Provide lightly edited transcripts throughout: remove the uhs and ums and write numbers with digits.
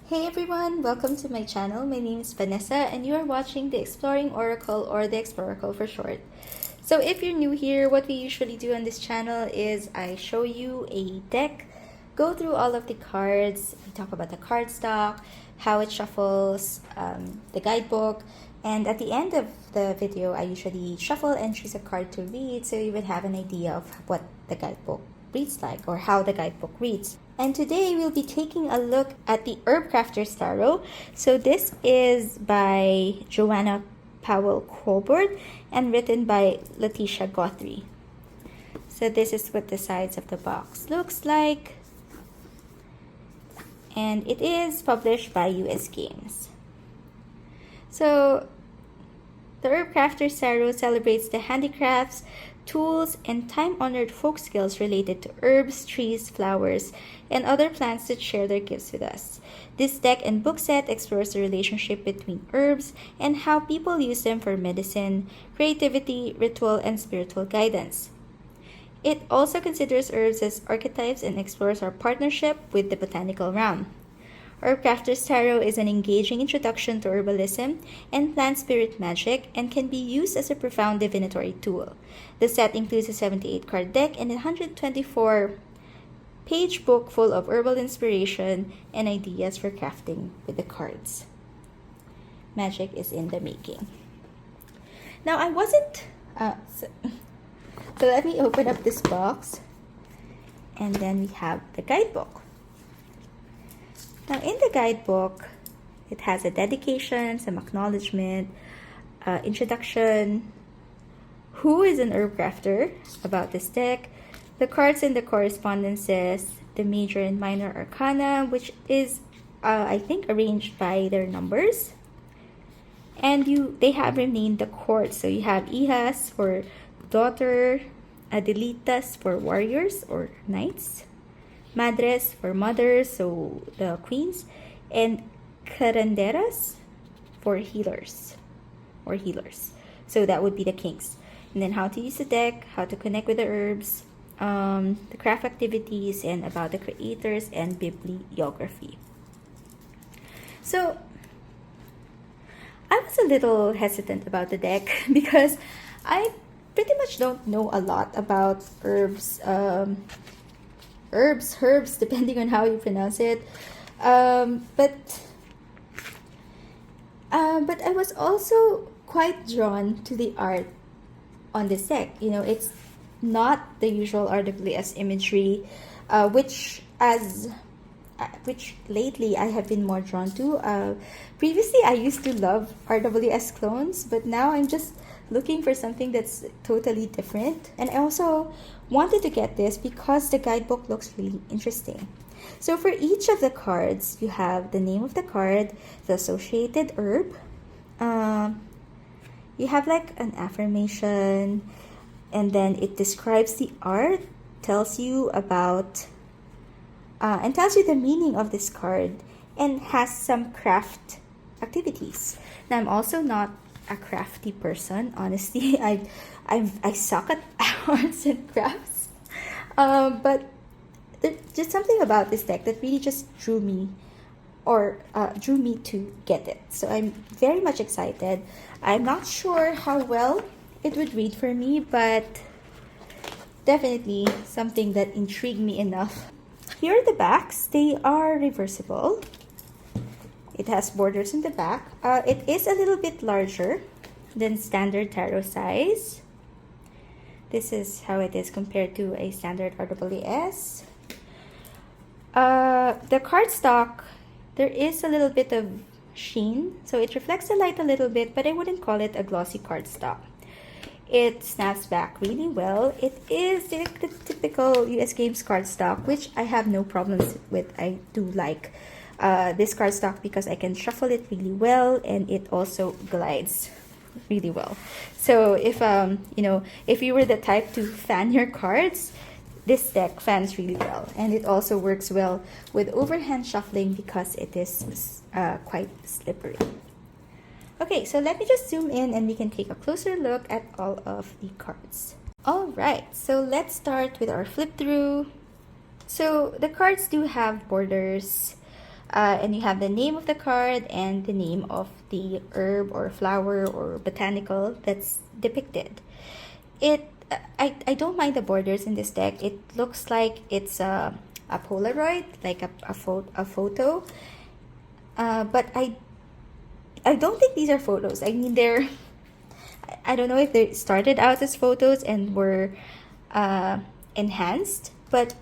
Hey everyone, welcome to my channel. My name is Vanessa and you are watching the Exploring Oracle, or the Exploracle for short. So if you're new here, what we usually do on this channel is I show you a deck, go through all of the cards, we talk about the card stock, how it shuffles, the guidebook, and at the end of the video, I usually shuffle and choose a card to read so you would have an idea of what the guidebook reads like, or how the guidebook reads. And today we'll be taking a look at the Herbcrafters Tarot. So this is by Joanna Powell Colbert and written by Letitia Guthrie. So this is what the sides of the box looks like. And it is published by US Games. So the Herbcrafters Tarot celebrates the handicrafts, tools, and time-honored folk skills related to herbs, trees, flowers, and other plants that share their gifts with us. This deck and book set explores the relationship between herbs and how people use them for medicine, creativity, ritual, and spiritual guidance. It also considers herbs as archetypes and explores our partnership with the botanical realm. Herbcrafters Tarot is an engaging introduction to herbalism and plant spirit magic and can be used as a profound divinatory tool. The set includes a 78-card deck and a 124-page book full of herbal inspiration and ideas for crafting with the cards. Magic is in the making. Now, I wasn't... So let me open up this box, and then we have the guidebook. Now, in the guidebook, it has a dedication, some acknowledgement, introduction, who is an herb crafter, about this deck, the cards and the correspondences, the major and minor arcana, which is, I think, arranged by their numbers. And they have renamed the courts. So you have Ihas for daughter, Adelitas for warriors or knights, Madres for mothers, so the queens, and Curanderas for healers or healers. So that would be the kings. And then how to use the deck, how to connect with the herbs, the craft activities, and about the creators and bibliography. So I was a little hesitant about the deck because I pretty much don't know a lot about herbs. Herbs, depending on how you pronounce it. But I was also quite drawn to the art on this deck. You know, it's not the usual RWS imagery, which lately I have been more drawn to. Previously, I used to love RWS clones, but now I'm just looking for something that's totally different. And I also wanted to get this because the guidebook looks really interesting. So for each of the cards, you have the name of the card, the associated herb, you have like an affirmation, and then it describes the art, tells you about and tells you the meaning of this card, and has some craft activities. Now, I'm also not a crafty person, honestly. I suck at arts and crafts, but there's just something about this deck that really just drew me to get it. So I'm very much excited. I'm not sure how well it would read for me, but definitely something that intrigued me enough. Here are the backs. They are reversible. It has borders in the back. It is a little bit larger than standard tarot size. This is how it is compared to a standard RWS. The cardstock, there is a little bit of sheen, so it reflects the light a little bit, but I wouldn't call it a glossy cardstock. It snaps back really well. It is the typical US Games cardstock, which I have no problems with. I do like this cardstock because I can shuffle it really well, and it also glides really well. So if if you were the type to fan your cards, this deck fans really well, and it also works well with overhand shuffling because it is quite slippery. Okay, so let me just zoom in and we can take a closer look at all of the cards. Alright, so let's start with our flip through. So the cards do have borders. And you have the name of the card and the name of the herb or flower or botanical that's depicted. I don't mind the borders in this deck. It looks like it's a Polaroid, like a photo. But I don't think these are photos. I mean, I don't know if they started out as photos and were enhanced, but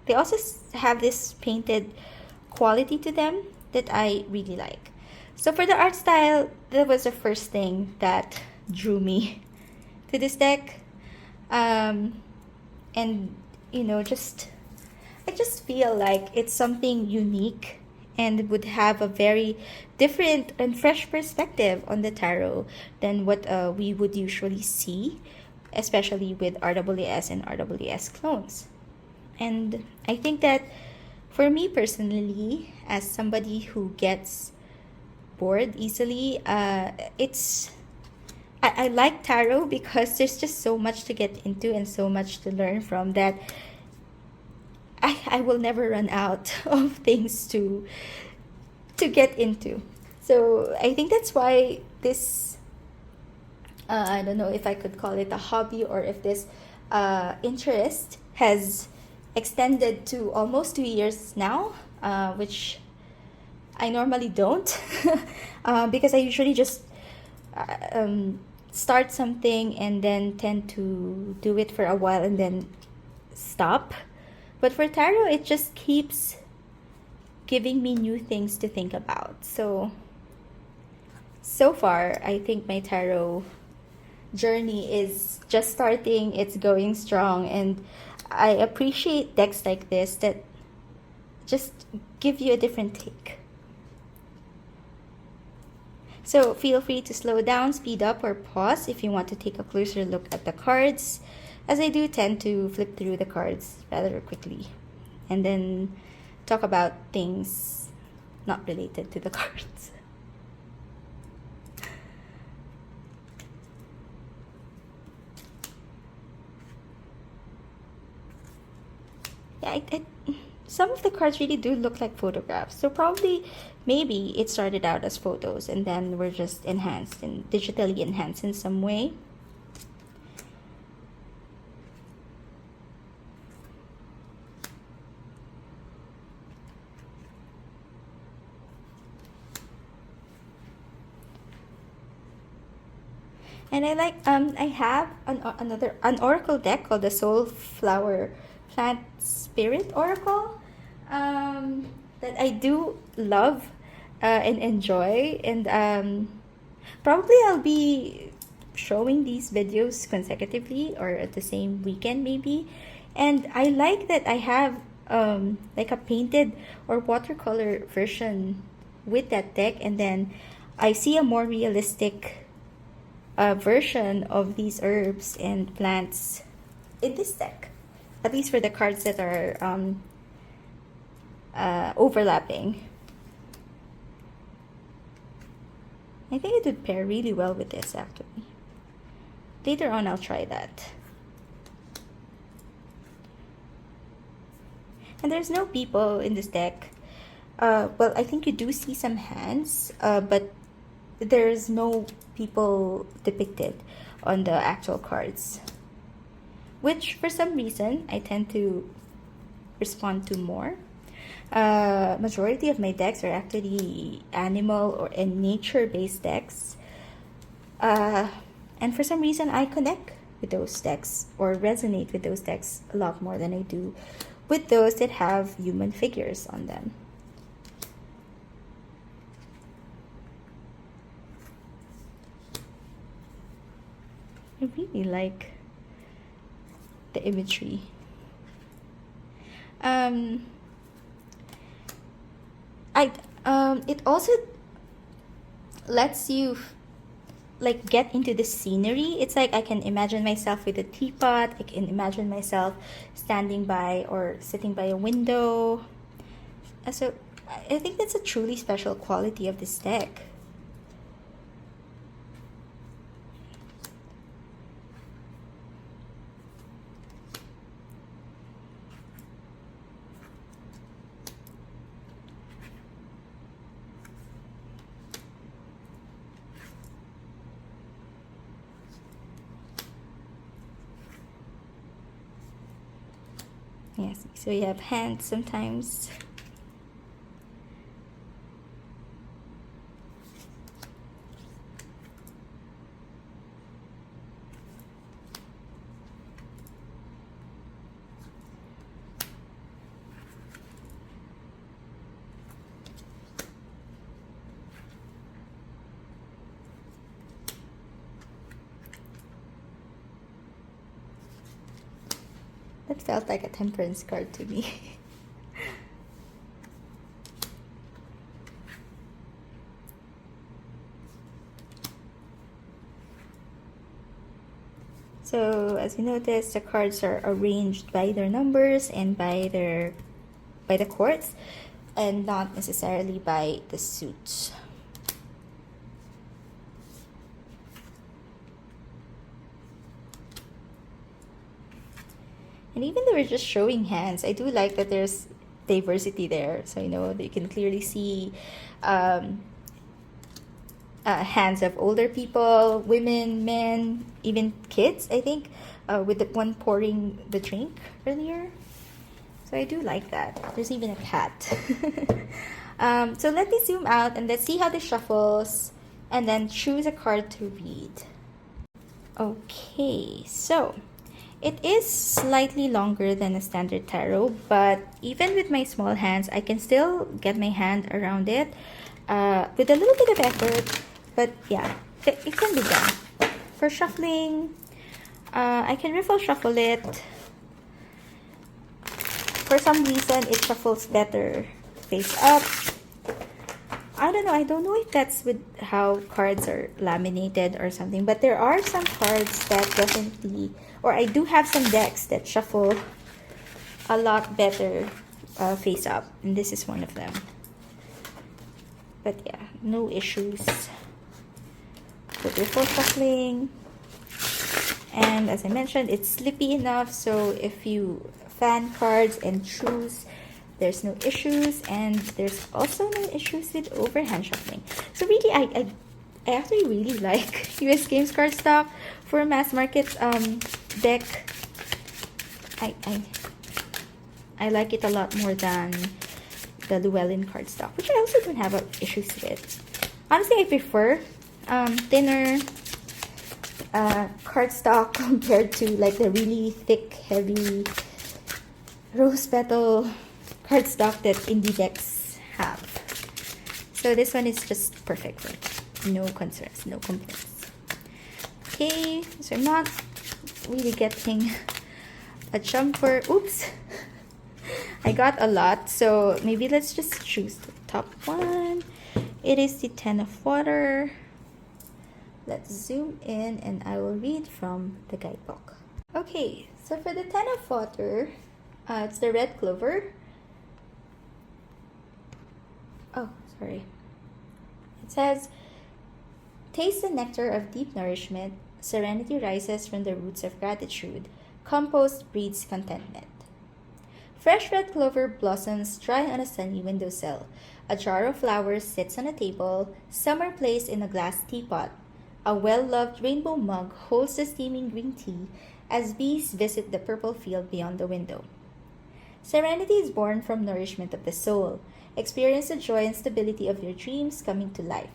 they also have this painted quality to them that I really like. So for the art style, that was the first thing that drew me to this deck. And you know, I just feel like it's something unique and would have a very different and fresh perspective on the tarot than what we would usually see, especially with RWS and RWS clones. And I think that for me personally, as somebody who gets bored easily, I like tarot because there's just so much to get into and so much to learn from that I will never run out of things to get into. So I think that's why this I don't know if I could call it a hobby or if this interest has extended to almost 2 years now, which I normally don't because I usually just start something and then tend to do it for a while and then stop. But for tarot, it just keeps giving me new things to think about. So far, I think my tarot journey is just starting. It's going strong, and I appreciate decks like this that just give you a different take. So feel free to slow down, speed up, or pause if you want to take a closer look at the cards, as I do tend to flip through the cards rather quickly and then talk about things not related to the cards. Yeah, some of the cards really do look like photographs. So probably, maybe it started out as photos and then were just enhanced and digitally enhanced in some way. And I have an oracle deck called the Soul Flower Plant Spirit Oracle that I do love and enjoy, and probably I'll be showing these videos consecutively or at the same weekend maybe. And I like that I have like a painted or watercolor version with that deck, and then I see a more realistic version of these herbs and plants in this deck, at least for the cards that are overlapping. I think it would pair really well with this actually. Later on I'll try that. And there's no people in this deck. Well, I think you do see some hands, but there's no people depicted on the actual cards, which for some reason I tend to respond to more. Majority of my decks are actually animal or nature based decks, and for some reason I connect with those decks or resonate with those decks a lot more than I do with those that have human figures on them. I really like the imagery. It also lets you like get into the scenery. It's like I can imagine myself with a teapot. I can imagine myself standing by or sitting by a window. So I think that's a truly special quality of this deck. Yes, so you have hands sometimes. That felt like a temperance card to me. So as you notice, the cards are arranged by their numbers and by the courts, and not necessarily by the suits. And even though we're just showing hands, I do like that there's diversity there. So you can clearly see hands of older people, women, men, even kids, I think, with the one pouring the drink earlier. So I do like that. There's even a cat. So let me zoom out and let's see how this shuffles, and then choose a card to read. Okay, so it is slightly longer than a standard tarot, but even with my small hands, I can still get my hand around it with a little bit of effort. But yeah, it can be done. For shuffling, I can riffle shuffle it. For some reason, it shuffles better face up. I don't know. I don't know if that's with how cards are laminated or something, but there are some cards that definitely, or I do have some decks that shuffle a lot better face up, and this is one of them. But yeah, no issues with riffle shuffling. And as I mentioned, it's slippy enough, so if you fan cards and choose, there's no issues, and there's also no issues with overhand shuffling. So really, I actually really like US Games cardstock for a mass market deck. I like it a lot more than the Llewellyn cardstock, which I also don't have issues with. Honestly, I prefer thinner cardstock compared to like the really thick, heavy rose petal cardstock that indie decks have. So this one is just perfect for it. No concerns, no complaints. Okay, so I'm not really getting a jumper. Oops. I got a lot, so maybe let's just choose the top one. It is the Ten of Water. Let's zoom in and I will read from the guidebook. Okay, so for the Ten of Water, it's the red clover. Oh, sorry. It says, taste the nectar of deep nourishment. Serenity rises from the roots of gratitude. Compost breeds contentment. Fresh red clover blossoms dry on a sunny windowsill. A jar of flowers sits on a table. Some are placed in a glass teapot. A well-loved rainbow mug holds the steaming green tea as bees visit the purple field beyond the window. Serenity is born from nourishment of the soul. Experience the joy and stability of your dreams coming to life.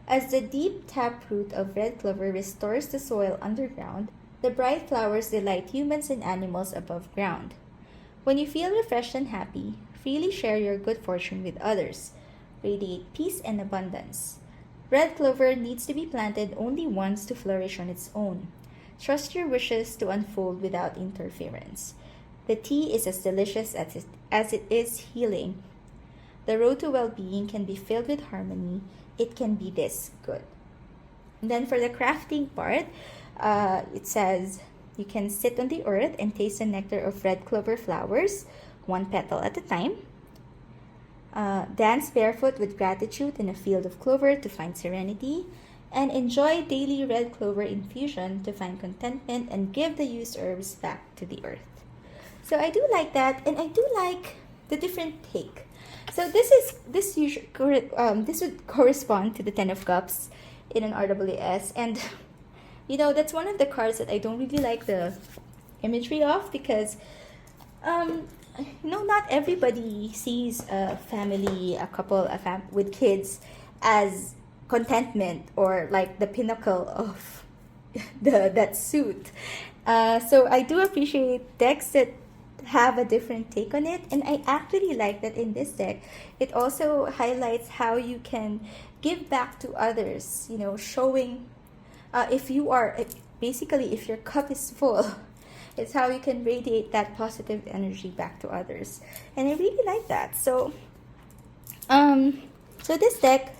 As the deep taproot of red clover restores the soil underground, the bright flowers delight humans and animals above ground. When you feel refreshed and happy, freely share your good fortune with others. Radiate peace and abundance. Red clover needs to be planted only once to flourish on its own. Trust your wishes to unfold without interference. The tea is as delicious as it is healing. The road to well-being can be filled with harmony. It can be this good. And then for the crafting part, it says, you can sit on the earth and taste the nectar of red clover flowers, one petal at a time. Dance barefoot with gratitude in a field of clover to find serenity. And enjoy daily red clover infusion to find contentment and give the used herbs back to the earth. So I do like that, and I do like the different take. So this would correspond to the Ten of Cups in an RWS, and that's one of the cards that I don't really like the imagery of, because Um, not everybody sees a family, a couple, with kids as contentment or like the pinnacle of that suit. So I do appreciate decks that have a different take on it, and I actually like that in this deck it also highlights how you can give back to others, showing if you are basically if your cup is full. It's how you can radiate that positive energy back to others, and I really like that. So this deck,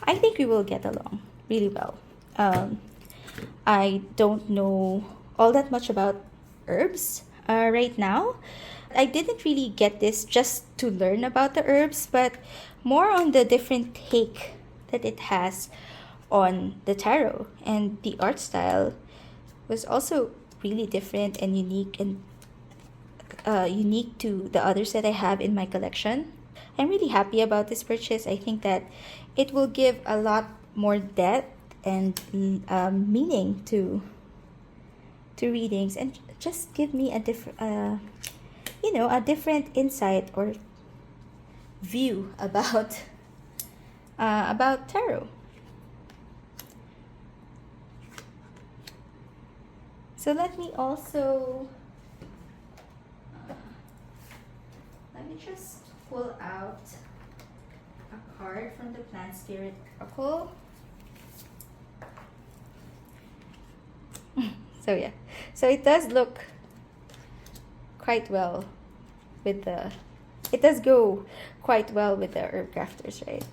I think we will get along really well. I don't know all that much about herbs right now. I didn't really get this just to learn about the herbs, but more on the different take that it has on the tarot. And the art style was also really different and unique, and unique to the others that I have in my collection. I'm really happy about this purchase. I think that it will give a lot more depth and meaning to readings, and just give me a different a different insight or view about tarot. So let me just pull out a card from the Plant Spirit Oracle. So yeah, so it does look quite well with the, it does go quite well with the Herbcrafters, right?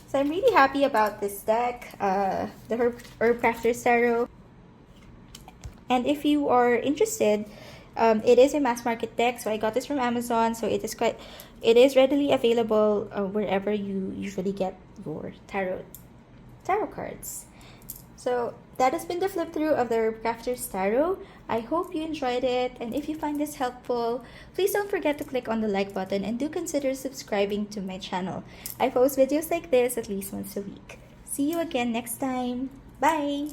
So I'm really happy about this deck, the Herbcrafters Tarot. And if you are interested, it is a mass market deck, so I got this from Amazon. So it is readily available wherever you usually get your tarot cards. So that has been the flip through of the Herbcrafters Tarot. I hope you enjoyed it, and if you find this helpful, please don't forget to click on the like button and do consider subscribing to my channel. I post videos like this at least once a week. See you again next time. Bye!